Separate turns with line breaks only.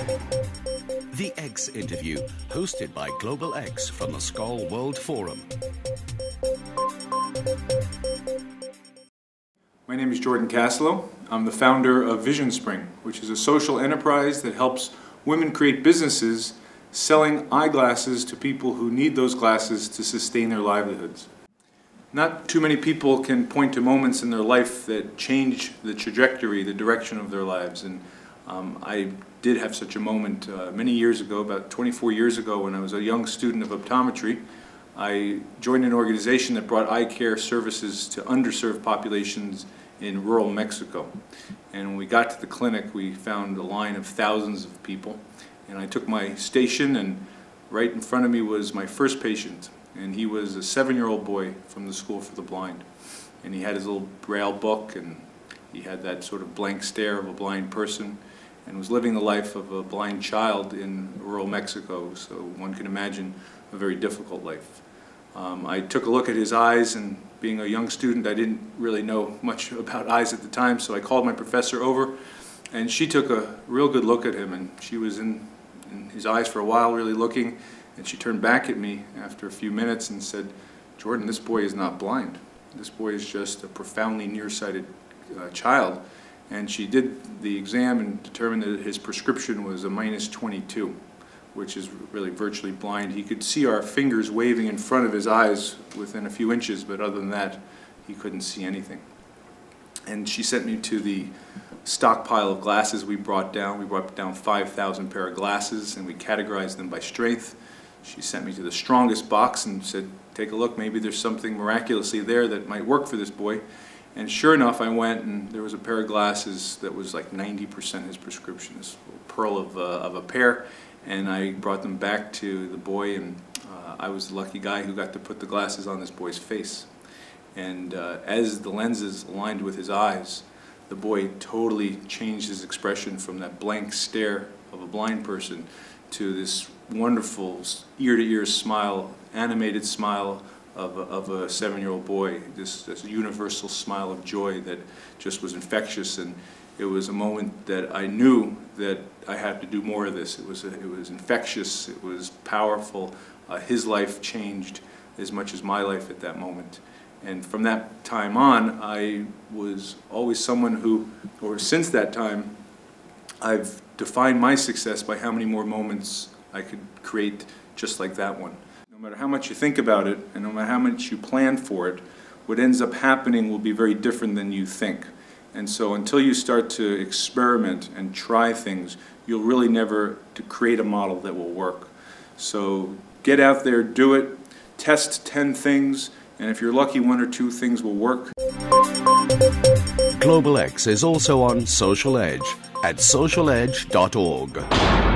The X Interview, hosted by Global X from the Skoll World Forum.
My name is Jordan Kassalow. I'm the founder of VisionSpring, which is a social enterprise that helps women create businesses selling eyeglasses to people who need those glasses to sustain their livelihoods. Not too many people can point to moments in their life that change the trajectory, the direction of their lives. And I did have such a moment many years ago, about 24 years ago, when I was a young student of optometry. I joined an organization that brought eye care services to underserved populations in rural Mexico. And when we got to the clinic, we found a line of thousands of people. And I took my station, and right in front of me was my first patient. And he was a 7-year-old boy from the School for the Blind. And he had his little Braille book, and he had that sort of blank stare of a blind person, and was living the life of a blind child in rural Mexico, so one can imagine a very difficult life. I took a look at his eyes, and being a young student, I didn't really know much about eyes at the time, so I called my professor over, and she took a real good look at him, and she was in his eyes for a while, really looking. And she turned back at me after a few minutes and said, "Jordan, this boy is not blind. This boy is just a profoundly nearsighted child." And she did the exam and determined that his prescription was a -22, which is really virtually blind. He could see our fingers waving in front of his eyes within a few inches, but other than that, he couldn't see anything. And she sent me to the stockpile of glasses we brought down. We brought down 5,000 pair of glasses, and we categorized them by strength. She sent me to the strongest box and said, "Take a look, maybe there's something miraculously there that might work for this boy." And sure enough, I went, and there was a pair of glasses that was like 90% his prescription, this little pearl of a pair. And I brought them back to the boy, and I was the lucky guy who got to put the glasses on this boy's face. And as the lenses aligned with his eyes, the boy totally changed his expression from that blank stare of a blind person to this wonderful ear-to-ear smile, animated smile of a 7-year-old boy, this universal smile of joy that just was infectious. And it was a moment that I knew that I had to do more of this. It was infectious, it was powerful. His life changed as much as my life at that moment. And from that time on, I was always someone who, or since that time, I've defined my success by how many more moments I could create just like that one. No matter how much you think about it, and no matter how much you plan for it, what ends up happening will be very different than you think. And so until you start to experiment and try things, you'll really never create a model that will work. So get out there, do it, test 10 things, and if you're lucky, 1 or 2 things will work.
Global X is also on Social Edge at socialedge.org.